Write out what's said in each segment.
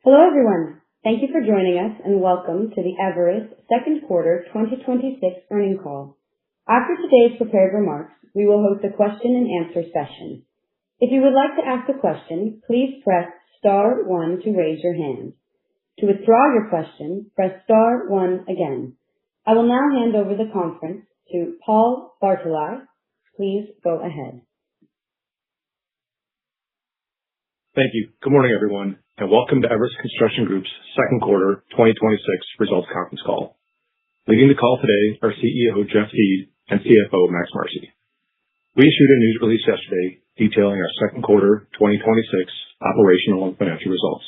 Hello, everyone. Thank you for joining us, and welcome to the Everus second quarter 2026 earnings call. After today's prepared remarks, we will host a question and answer session. If you would like to ask a question, please press star 1 to raise your hand. To withdraw your question, press star 1 again. I will now hand over the conference to Paul Bartolai. Please go ahead. Thank you. Good morning, everyone, and welcome to Everus Construction Group's second quarter 2026 results conference call. Leading the call today are CEO Jeff Thiede and CFO Max Marcy. We issued a news release yesterday detailing our second quarter 2026 operational and financial results.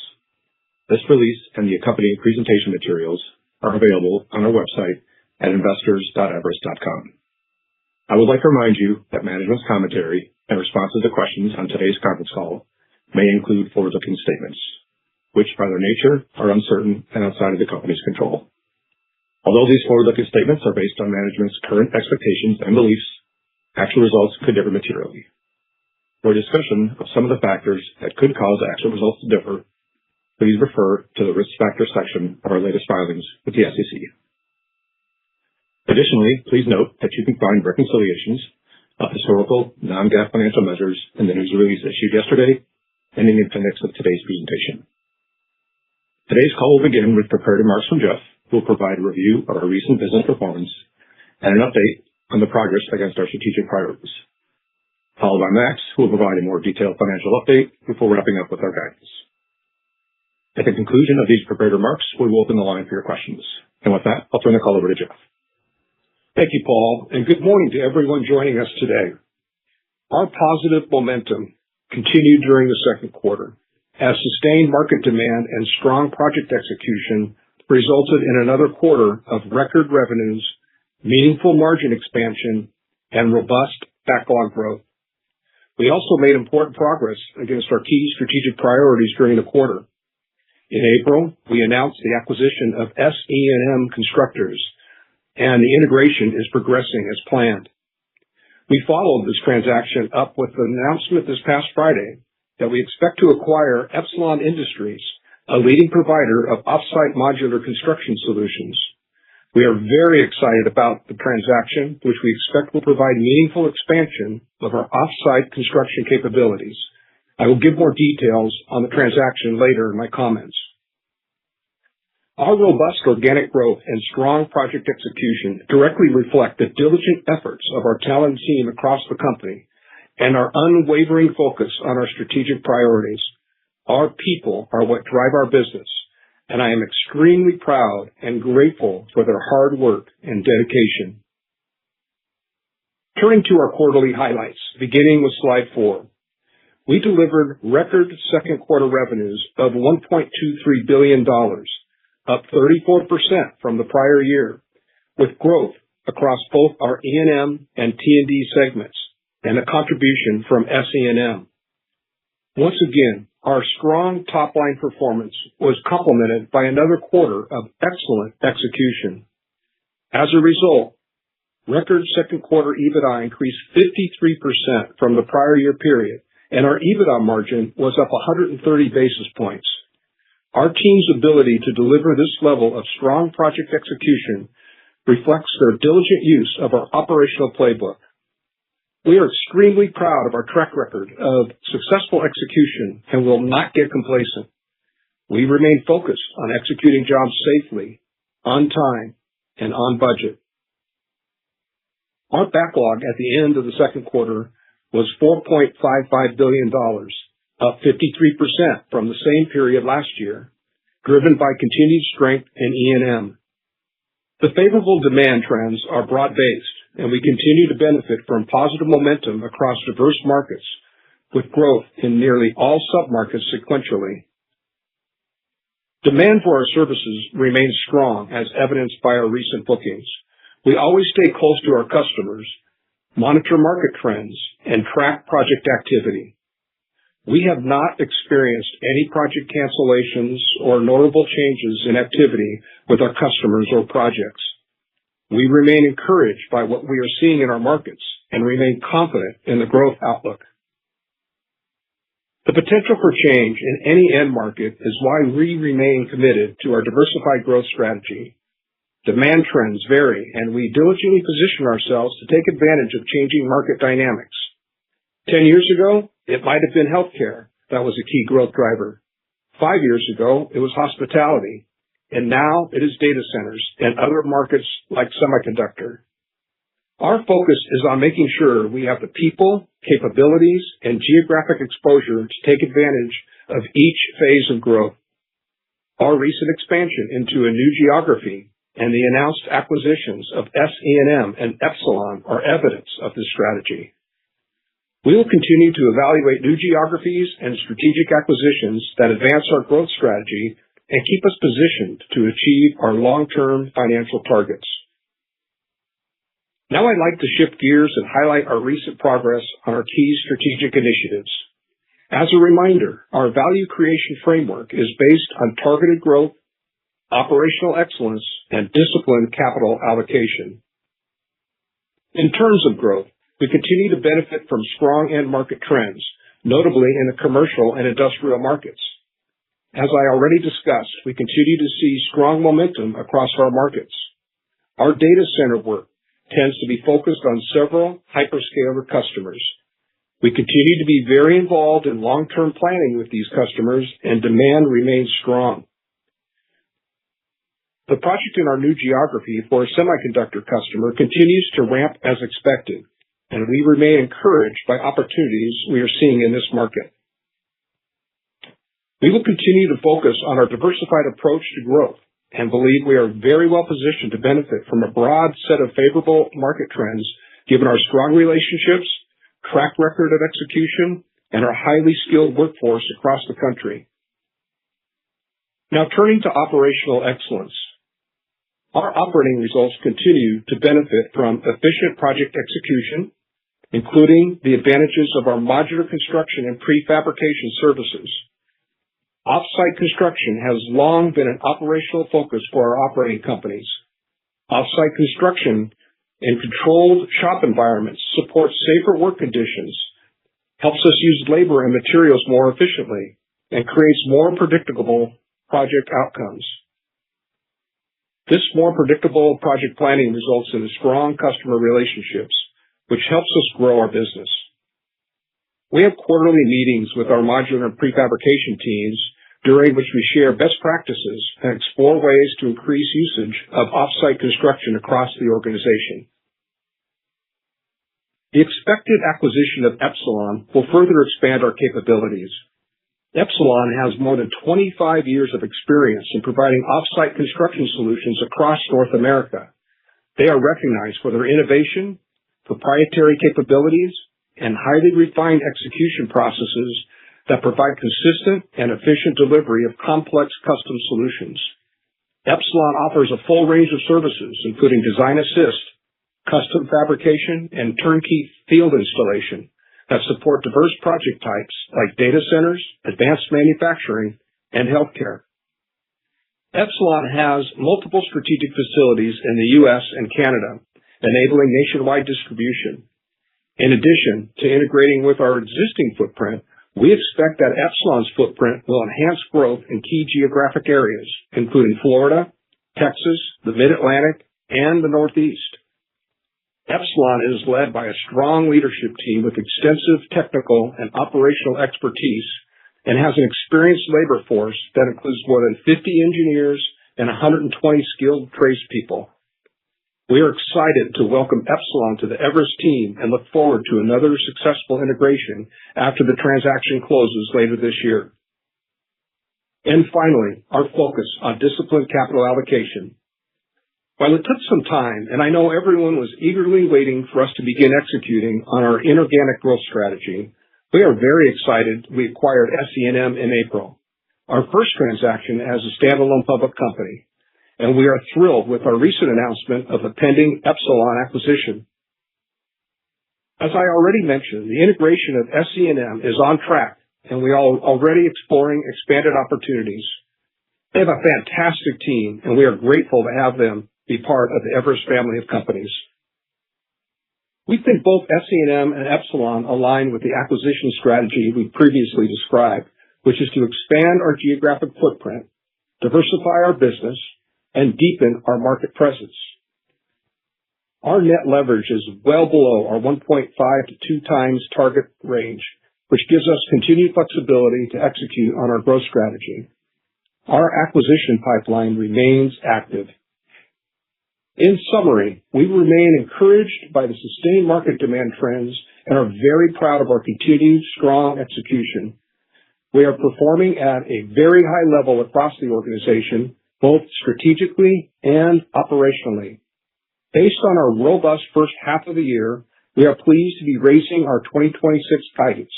This release and the accompanying presentation materials are available on our website at investors.everus.com. I would like to remind you that management's commentary and responses to questions on today's conference call may include forward-looking statements, which by their nature are uncertain and outside of the company's control. Although these forward-looking statements are based on management's current expectations and beliefs, actual results could differ materially. For a discussion of some of the factors that could cause actual results to differ, please refer to the Risk Factors section of our latest filings with the SEC. Additionally, please note that you can find reconciliations of historical non-GAAP financial measures in the news release issued yesterday and in the appendix of today's presentation. Today's call will begin with prepared remarks from Jeff, who will provide a review of our recent business performance and an update on the progress against our strategic priorities, followed by Max, who will provide a more detailed financial update before wrapping up with our guidance. At the conclusion of these prepared remarks, we will open the line for your questions. And with that, I'll turn the call over to Jeff. Thank you, Paul, and good morning to everyone joining us today. Our positive momentum continued during the second quarter as sustained market demand and strong project execution resulted in another quarter of record revenues, meaningful margin expansion, and robust backlog growth. We also made important progress against our key strategic priorities during the quarter. In April, we announced the acquisition of SE&M Constructors, and the integration is progressing as planned. We followed this transaction up with the announcement this past Friday that we expect to acquire Epsilon Industries, a leading provider of off-site modular construction solutions. We are very excited about the transaction, which we expect will provide meaningful expansion of our off-site construction capabilities. I will give more details on the transaction later in my comments. Our robust organic growth and strong project execution directly reflect the diligent efforts of our talented team across the company and our unwavering focus on our strategic priorities. Our people are what drive our business, and I am extremely proud and grateful for their hard work and dedication. Turning to our quarterly highlights, beginning with slide 4. We delivered record second quarter revenues of $1.23 billion, up 34% from the prior year, with growth across both our E&M and T&D segments and a contribution from SE&M. Once again, our strong top-line performance was complemented by another quarter of excellent execution. As a result, record second quarter EBITDA increased 53% from the prior year period, and our EBITDA margin was up 130 basis points. Our team's ability to deliver this level of strong project execution reflects their diligent use of our operational playbook. We are extremely proud of our track record of successful execution and will not get complacent. We remain focused on executing jobs safely, on time, and on budget. Our backlog at the end of the second quarter was $4.55 billion, up 53% from the same period last year, driven by continued strength in E&M. The favorable demand trends are broad-based, and we continue to benefit from positive momentum across diverse markets, with growth in nearly all submarkets sequentially. Demand for our services remains strong, as evidenced by our recent bookings. We always stay close to our customers, monitor market trends, and track project activity. We have not experienced any project cancellations or notable changes in activity with our customers or projects. We remain encouraged by what we are seeing in our markets and remain confident in the growth outlook. The potential for change in any end market is why we remain committed to our diversified growth strategy. Demand trends vary, and we diligently position ourselves to take advantage of changing market dynamics. 10 years ago, it might have been healthcare that was a key growth driver. 5 years ago, it was hospitality, and now it is data centers and other markets like semiconductor. Our focus is on making sure we have the people, capabilities, and geographic exposure to take advantage of each phase of growth. Our recent expansion into a new geography and the announced acquisitions of SE&M and Epsilon are evidence of this strategy. We will continue to evaluate new geographies and strategic acquisitions that advance our growth strategy and keep us positioned to achieve our long-term financial targets. Now I'd like to shift gears and highlight our recent progress on our key strategic initiatives. As a reminder, our value creation framework is based on targeted growth, operational excellence, and disciplined capital allocation. In terms of growth, we continue to benefit from strong end market trends, notably in the commercial and industrial markets. As I already discussed, we continue to see strong momentum across our markets. Our data center work tends to be focused on several hyperscaler customers. We continue to be very involved in long-term planning with these customers, and demand remains strong. The project in our new geography for a semiconductor customer continues to ramp as expected, and we remain encouraged by opportunities we are seeing in this market. We will continue to focus on our diversified approach to growth and believe we are very well positioned to benefit from a broad set of favorable market trends given our strong relationships, track record of execution, and our highly skilled workforce across the country. Now turning to operational excellence. Our operating results continue to benefit from efficient project execution, including the advantages of our modular construction and prefabrication services. Off-site construction has long been an operational focus for our operating companies. Off-site construction in controlled shop environments supports safer work conditions, helps us use labor and materials more efficiently, and creates more predictable project outcomes. This more predictable project planning results in strong customer relationships, which helps us grow our business. We have quarterly meetings with our modular and prefabrication teams, during which we share best practices and explore ways to increase usage of off-site construction across the organization. The expected acquisition of Epsilon will further expand our capabilities. Epsilon has more than 25 years of experience in providing off-site construction solutions across North America. They are recognized for their innovation, proprietary capabilities, and highly refined execution processes that provide consistent and efficient delivery of complex custom solutions. Epsilon offers a full range of services, including design assist, custom fabrication, and turnkey field installation that support diverse project types like data centers, advanced manufacturing, and healthcare. Epsilon has multiple strategic facilities in the U.S. and Canada, enabling nationwide distribution. In addition to integrating with our existing footprint, we expect that Epsilon's footprint will enhance growth in key geographic areas, including Florida, Texas, the Mid-Atlantic, and the Northeast. Epsilon is led by a strong leadership team with extensive technical and operational expertise and has an experienced labor force that includes more than 50 engineers and 120 skilled tradespeople. We are excited to welcome Epsilon to the Everus team and look forward to another successful integration after the transaction closes later this year. And finally, our focus on disciplined capital allocation. While it took some time, and I know everyone was eagerly waiting for us to begin executing on our inorganic growth strategy, we are very excited we acquired SE&M in April, our first transaction as a standalone public company. And we are thrilled with our recent announcement of the pending Epsilon acquisition. As I already mentioned, the integration of SE&M is on track, and we are already exploring expanded opportunities. They have a fantastic team, and we are grateful to have them be part of the Everus family of companies. We think both SE&M and Epsilon align with the acquisition strategy we previously described, which is to expand our geographic footprint, diversify our business, and deepen our market presence. Our net leverage is well below our 1.5 to 2 times target range, which gives us continued flexibility to execute on our growth strategy. Our acquisition pipeline remains active. In summary, we remain encouraged by the sustained market demand trends and are very proud of our continued strong execution. We are performing at a very high level across the organization, both strategically and operationally. Based on our robust first half of the year, we are pleased to be raising our 2026 guidance,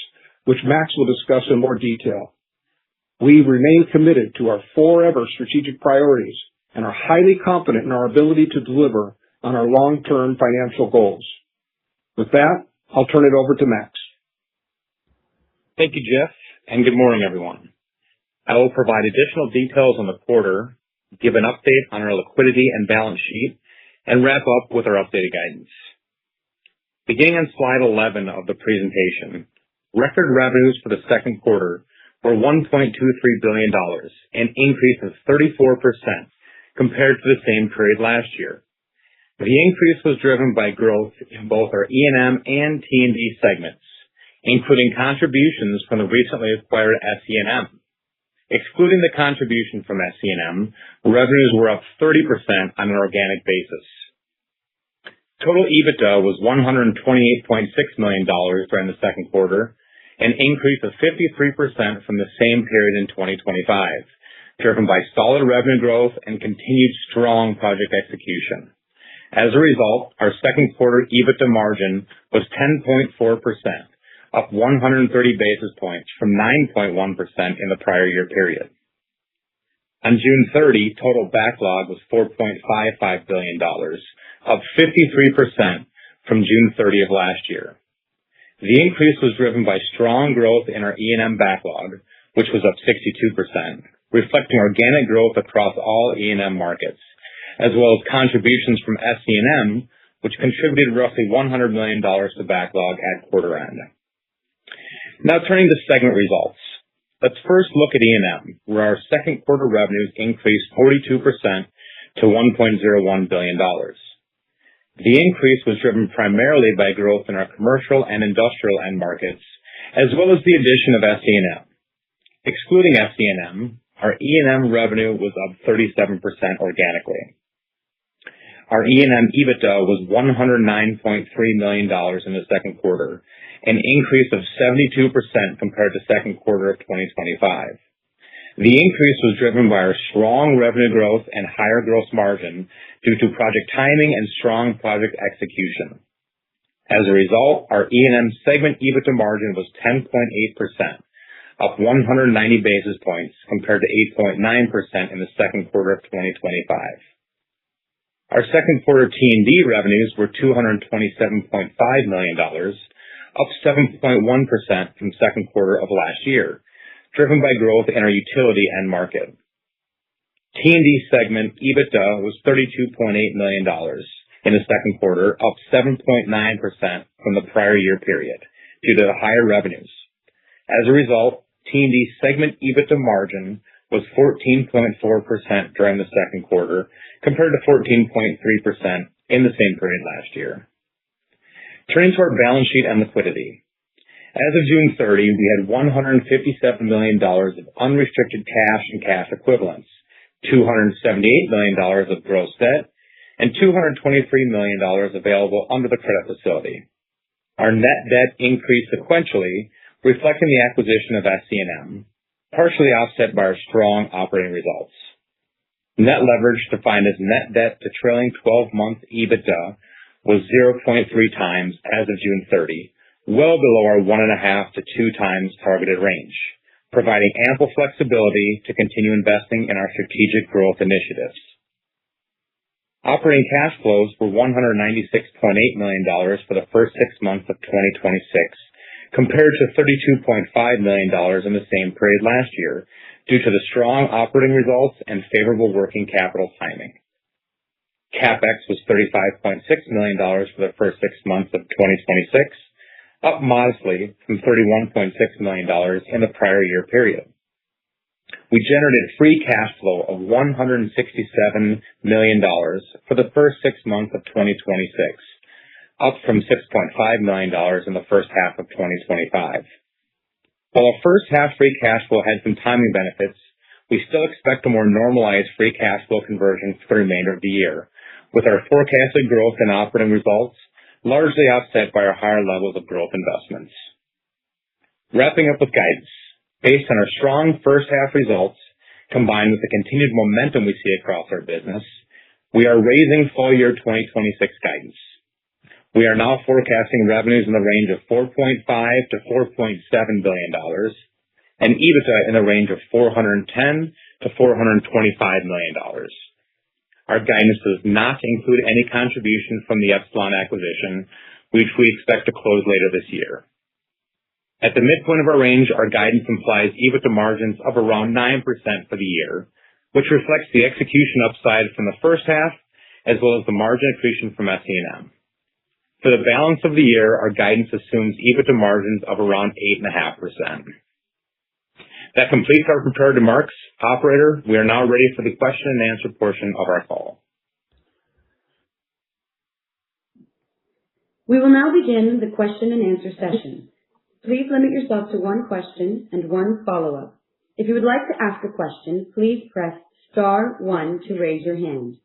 which Max will discuss in more detail. We remain committed to our forever strategic priorities and are highly confident in our ability to deliver on our long-term financial goals. With that, I'll turn it over to Max. Thank you, Jeff, and good morning, everyone. I will provide additional details on the quarter, give an update on our liquidity and balance sheet, and wrap up with our updated guidance. Beginning on slide 11 of the presentation, record revenues for the second quarter were $1.23 billion, an increase of 34% compared to the same period last year. The increase was driven by growth in both our E&M and T&D segments, including contributions from the recently acquired SE&M. Excluding the contribution from SE&M, revenues were up 30% on an organic basis. Total EBITDA was $128.6 million during the second quarter, an increase of 53% from the same period in 2025, driven by solid revenue growth and continued strong project execution. As a result, our second quarter EBITDA margin was 10.4%, up 130 basis points from 9.1% in the prior year period. On June 30, total backlog was $4.55 billion, up 53% from June 30 of last year. The increase was driven by strong growth in our E&M backlog, which was up 62%, reflecting organic growth across all E&M markets, as well as contributions from SE&M, which contributed roughly $100 million to backlog at quarter end. Now turning to segment results. Let's first look at E&M, where our second quarter revenues increased 42% to $1.01 billion. The increase was driven primarily by growth in our commercial and industrial end markets, as well as the addition of SE&M. Excluding SE&M, our E&M revenue was up 37% organically. Our E&M EBITDA was $109.3 million in the second quarter, an increase of 72% compared to second quarter of 2025. The increase was driven by our strong revenue growth and higher gross margin due to project timing and strong project execution. As a result, our E&M segment EBITDA margin was 10.8%, up 190 basis points compared to 8.9% in the second quarter of 2025. Our second quarter T&D revenues were $227.5 million, up 7.1% from second quarter of last year, driven by growth in our utility end market. T&D segment EBITDA was $32.8 million in the second quarter, up 7.9% from the prior year period due to the higher revenues. As a result, T&D segment EBITDA margin was 14.4% during the second quarter, compared to 14.3% in the same period last year. Turning to our balance sheet and liquidity. As of June 30, we had $157 million of unrestricted cash and cash equivalents, $278 million of gross debt, and $223 million available under the credit facility. Our net debt increased sequentially, reflecting the acquisition of SE&M, partially offset by our strong operating results. Net leverage, defined as net debt to trailing 12-month EBITDA, was 0.3 times as of June 30, well below our 1.5 to 2 times targeted range, providing ample flexibility to continue investing in our strategic growth initiatives. Operating cash flows were $196.8 million for the first 6 months of 2026, compared to $32.5 million in the same period last year, due to the strong operating results and favorable working capital timing. CapEx was $35.6 million for the first 6 months of 2026, up modestly from $31.6 million in the prior year period. We generated free cash flow of $167 million for the first 6 months of 2026, up from $6.5 million in the first half of 2025. While our first half free cash flow had some timing benefits, we still expect a more normalized free cash flow conversion for the remainder of the year, with our forecasted growth in operating results largely offset by our higher levels of growth investments. Wrapping up with guidance. Based on our strong first half results, combined with the continued momentum we see across our business, we are raising full year 2026 guidance. We are now forecasting revenues in the range of $4.5 to $4.7 billion and EBITDA in the range of $410 to $425 million. Our guidance does not include any contribution from the Epsilon acquisition, which we expect to close later this year. At the midpoint of our range, our guidance implies EBITDA margins of around 9% for the year, which reflects the execution upside from the first half, as well as the margin accretion from SE&M. For the balance of the year, our guidance assumes EBITDA margins of around 8.5%. That completes our prepared remarks. Operator, we are now ready for the question and answer portion of our call. We will now begin the question and answer session. Please limit yourself to one question and one follow-up. If you would like to ask a question, please press *1 to raise your hand.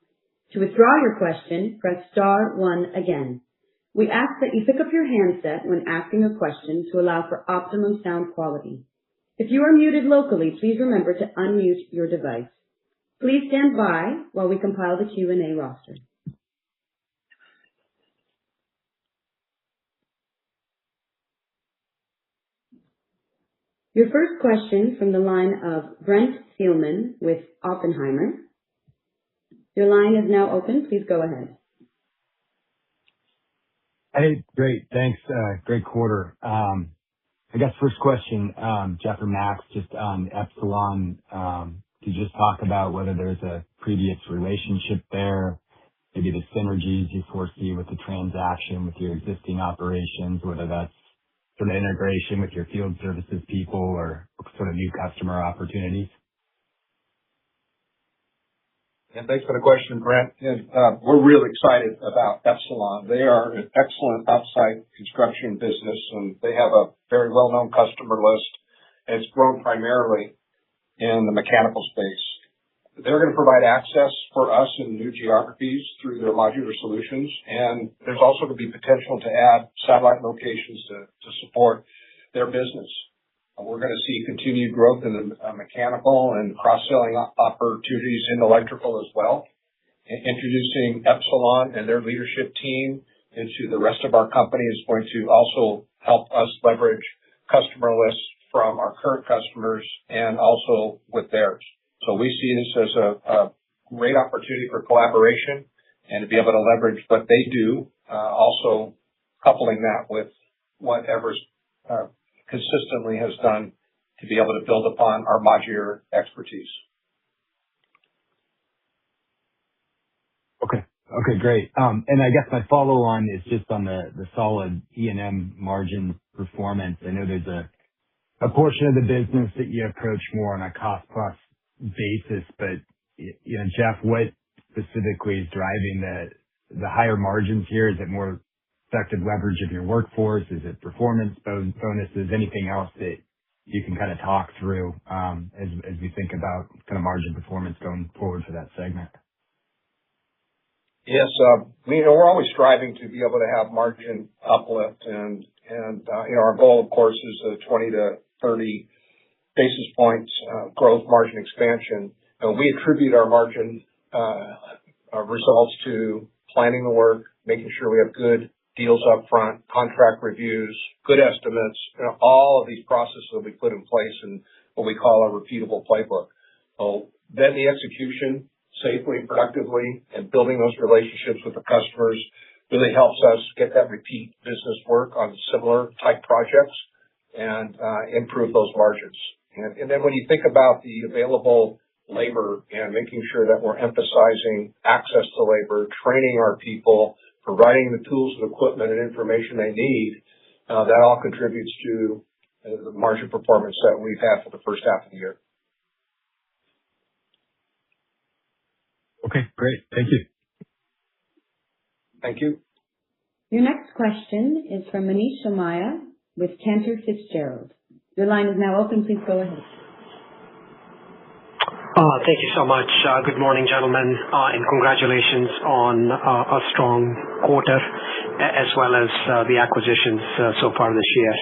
To withdraw your question, press *1 again. We ask that you pick up your handset when asking a question to allow for optimum sound quality. If you are muted locally, please remember to unmute your device. Please stand by while we compile the Q&A roster. Your first question from the line of Brent Thielman with Oppenheimer. Your line is now open. Please go ahead. Hey, great. Thanks. Great quarter. I guess first question, Jeff or Max, just on Epsilon. Could you just talk about whether there's a previous relationship there, maybe the synergies you foresee with the transaction with your existing operations, whether that's sort of integration with your field services people or sort of new customer opportunities? Thanks for the question, Brent. We're really excited about Epsilon. They are an excellent outside construction business, and they have a very well-known customer list, and it's grown primarily in the mechanical space. They're going to provide access for us in new geographies through their modular solutions, and there's also going to be potential to add satellite locations to support their business. We're going to see continued growth in the mechanical and cross-selling opportunities in electrical as well. Introducing Epsilon and their leadership team into the rest of our company is going to also help us leverage customer lists from our current customers and also with theirs. So we see this as a great opportunity for collaboration and to be able to leverage what they do, also coupling that with what Everus consistently has done to be able to build upon our modular expertise. Okay, great. And I guess my follow-on is just on the solid E&M margin performance. I know there's a portion of the business that you approach more on a cost-plus basis, but Jeff, what specifically is driving the higher margins here? Is it more effective leverage of your workforce? Is it performance bonuses? Anything else that you can kind of talk through as we think about kind of margin performance going forward for that segment? Yes, we're always striving to be able to have margin uplift, and our goal, of course, is a 20 to 30 basis points growth margin expansion. We attribute our margin results to planning the work, making sure we have good deals up front, contract reviews, good estimates, all of these processes that we put in place in what we call a repeatable playbook. Then the execution safely and productively and building those relationships with the customers really helps us get that repeat business work on similar type projects and improve those margins. And then when you think about the available labor and making sure that we're emphasizing access to labor, training our people, providing the tools and equipment and information they need, that all contributes to the margin performance that we've had for the first half of the year. Okay, great. Thank you. Thank you. Your next question is from Manish Somaiya with Cantor Fitzgerald. Your line is now open. Please go ahead. Thank you so much. Good morning, gentlemen, and congratulations on a strong quarter as well as the acquisitions so far this year.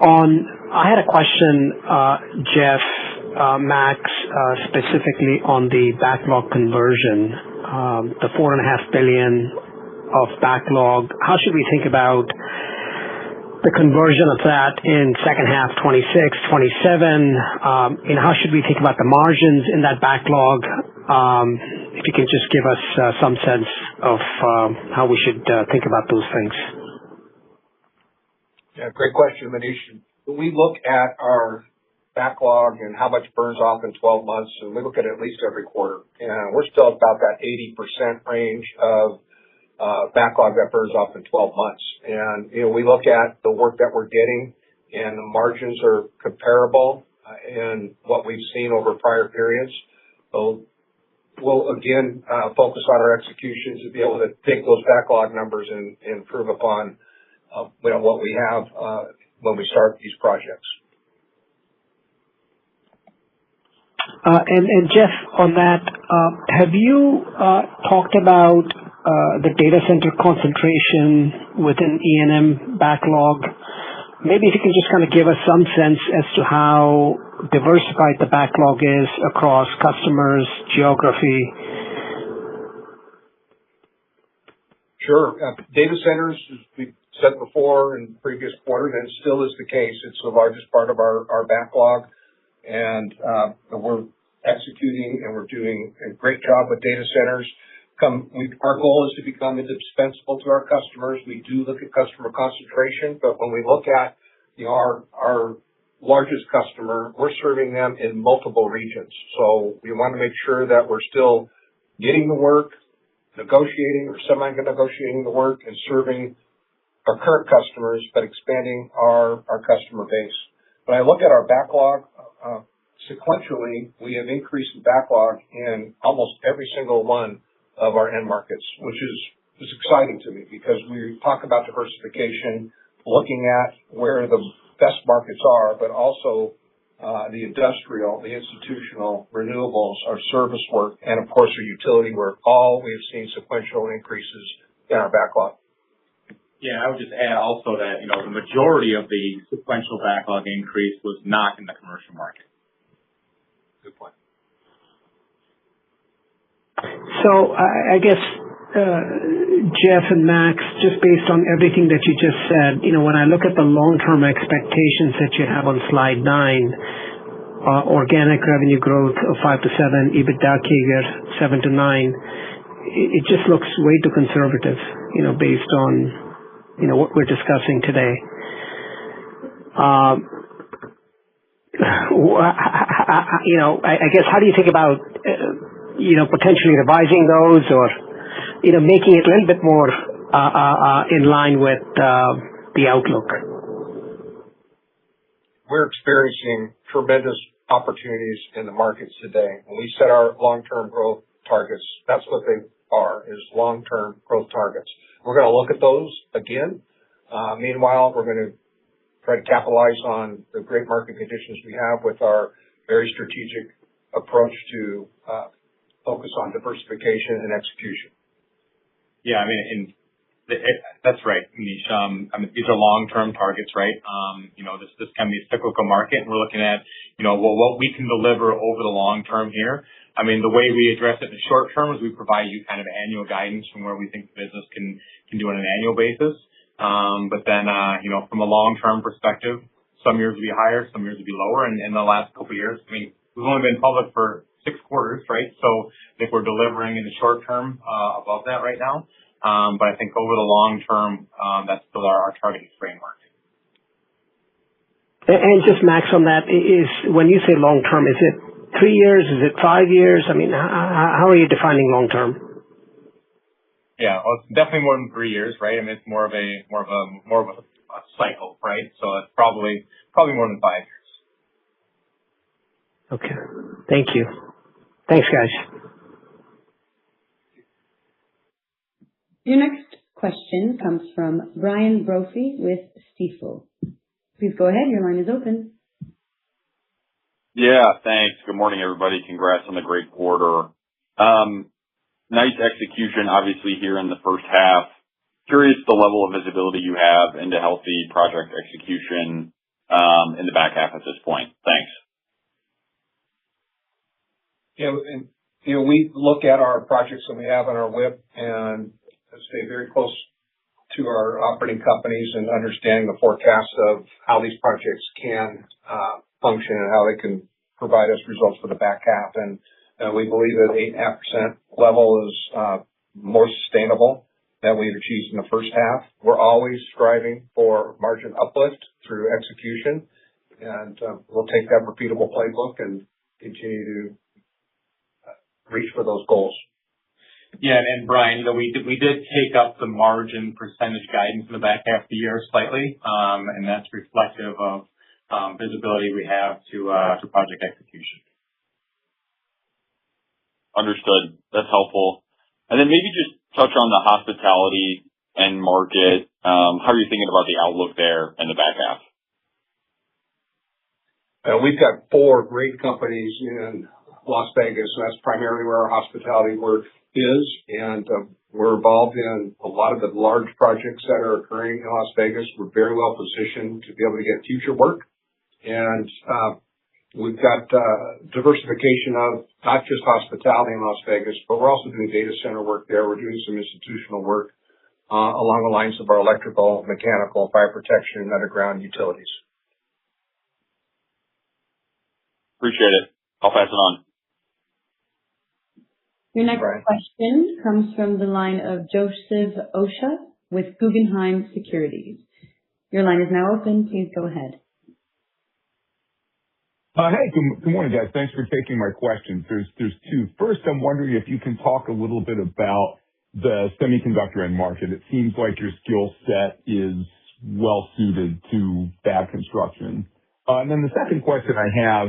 I had a question, Jeff, Max, specifically on the backlog conversion, the $4.5 billion of backlog. How should we think about the conversion of that in second half 26, 27, and how should we think about the margins in that backlog? If you can just give us some sense of how we should think about those things. Yeah, great question, Manish. When we look at our backlog and how much burns off in 12 months, and we look at it at least every quarter, and we're still about that 80% range of backlog that burns off in 12 months. And, we look at the work that we're getting, and the margins are comparable in what we've seen over prior periods. So we'll again focus on our execution to be able to take those backlog numbers and improve upon what we have when we start these projects. And Jeff, on that, have you talked about the data center concentration within E&M backlog? Maybe if you can just kind of give us some sense as to how diversified the backlog is across customers, geography. Sure. Data centers, as we've said before in previous quarters, and it still is the case. It's the largest part of our backlog, and we're executing and we're doing a great job with data centers. Our goal is to become indispensable to our customers. We do look at customer concentration, but when we look at our largest customer, we're serving them in multiple regions. So we want to make sure that we're still getting the work, negotiating or semi-negotiating the work, and serving our current customers, but expanding our customer base. When I look at our backlog, sequentially, we have increased the backlog in almost every single one of our end markets, which is exciting to me because we talk about diversification, looking at where the best markets are, but also the industrial, the institutional, renewables, our service work, and of course our utility work. All we have seen sequential increases in our backlog. Yeah, I would just add also that the majority of the sequential backlog increase was not in the commercial market. Good point. So I guess, Jeff and Max, just based on everything that you just said, when I look at the long-term expectations that you have on slide 9, organic revenue growth of 5 to 7, EBITDA CAGR 7 to 9, it just looks way too conservative, based on, what we're discussing today. I guess, how do you think about potentially revising those or, making it a little bit more in line with the outlook? We're experiencing tremendous opportunities in the markets today. When we set our long-term growth targets, that's what they are, is long-term growth targets. We're going to look at those again. Meanwhile, we're going to try to capitalize on the great market conditions we have with our very strategic approach to focus on diversification and execution. Yeah, that's right, Manish. These are long-term targets, right? This can be a cyclical market, and we're looking at, what we can deliver over the long term here. The way we address it in the short term is we provide you kind of annual guidance from where we think the business can do on an annual basis. But then, from a long-term perspective, some years will be higher, some years will be lower. And in the last couple of years, we've only been public for 6 quarters, right? So I think we're delivering in the short term above that right now. But I think over the long term, that's still our targeting framework. And just Max on that, is when you say long term, is it 3 years? Is it 5 years? I mean, how are you defining long term? Yeah, well, it's definitely more than 3 years, right? I mean, it's more of a cycle, right? So it's probably more than 5 years. Okay. Thank you. Thanks, guys. Your next question comes from Brian Brophy with Stifel. Please go ahead. Your line is open. Yeah, thanks. Good morning, everybody. Congrats on the great quarter. Nice execution, obviously, here in the first half. Curious the level of visibility you have into healthy project execution in the back half at this point. Thanks. Yeah, and we look at our projects that we have on our WIP and stay very close to our operating companies and understanding the forecast of how these projects can function and how they can provide us results for the back half. And we believe that 8.5% level is more sustainable than we've achieved in the first half. We're always striving for margin uplift through execution, and we'll take that repeatable playbook and continue to reach for those goals. Yeah, and Brian, we did take up the margin percentage guidance in the back half of the year slightly, and that's reflective of visibility we have to project execution. Understood. That's helpful. And then maybe just touch on the hospitality end market. How are you thinking about the outlook there in the back half? We've got 4 great companies in Las Vegas, and that's primarily where our hospitality work is. And we're involved in a lot of the large projects that are occurring in Las Vegas. We're very well positioned to be able to get future work. And we've got diversification of not just hospitality in Las Vegas, but we're also doing data center work there. We're doing some institutional work along the lines of our electrical, mechanical, fire protection, and underground utilities. Appreciate it. I'll pass it on. Your next question comes from the line of Joseph Osha with Guggenheim Securities. Your line is now open. Please go ahead. Hey, good morning, guys. Thanks for taking my questions. There's 2. First, I'm wondering if you can talk a little bit about the semiconductor end market. It seems like your skill set is well suited to fab construction. And then the second question I have,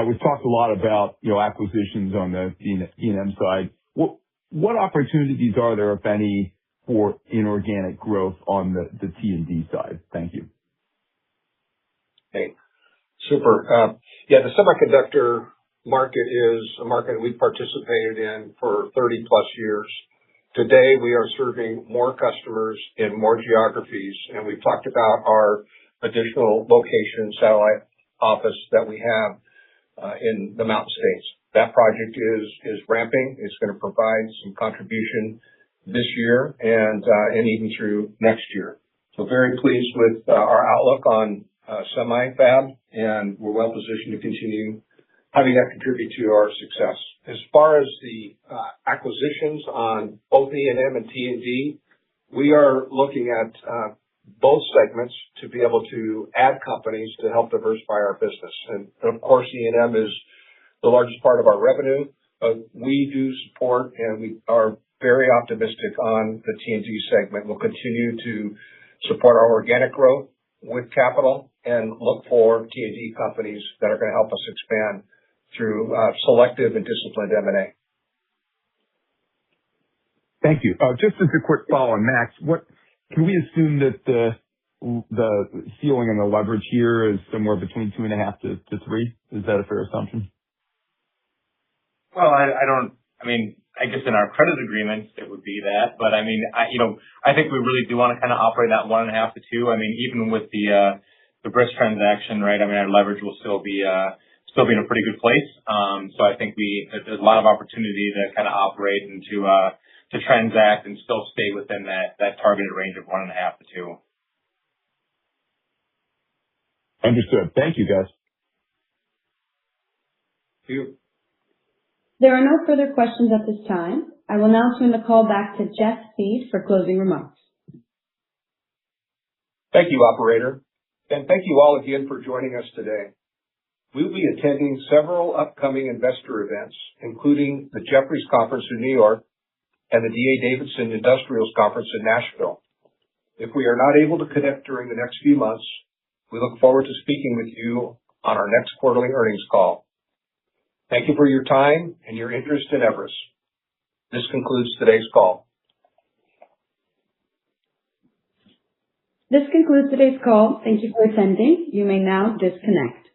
we've talked a lot about acquisitions on the E&M side. What opportunities are there, if any, for inorganic growth on the T&D side? Thank you. Hey, super. Yeah, the semiconductor market is a market we've participated in for 30 plus years. Today, we are serving more customers in more geographies, and we've talked about our additional location satellite office that we have in the Mountain States. That project is ramping. It's going to provide some contribution this year and even through next year. So very pleased with our outlook on semi-fab, and we're well positioned to continue having that contribute to our success. As far as the acquisitions on both E&M and T&D, we are looking at both segments to be able to add companies to help diversify our business. And of course, E&M is the largest part of our revenue. We do support, and we are very optimistic on the T&D segment. We'll continue to support our organic growth with capital and look for T&D companies that are going to help us expand through selective and disciplined M&A. Thank you. Just as a quick follow-on, Max, can we assume that the ceiling and the leverage here is somewhere between 2.5 to 3? Is that a fair assumption? Well, I guess in our credit agreements, it would be that. But I think we really do want to kind of operate that 1.5 to 2. Even with the BRIS transaction, right? Our leverage will still be in a pretty good place. So I think there's a lot of opportunity to kind of operate and to transact and still stay within that targeted range of 1.5 to 2. Understood. Thank you, guys. Thank you. There are no further questions at this time. I will now turn the call back to Jeff Thiede for closing remarks. Thank you, operator. And thank you all again for joining us today. We will be attending several upcoming investor events, including the Jefferies Conference in New York and the D.A. Davidson Industrials Conference in Nashville. If we are not able to connect during the next few months, we look forward to speaking with you on our next quarterly earnings call. Thank you for your time and your interest in Everus. This concludes today's call. This concludes today's call. Thank you for attending. You may now disconnect.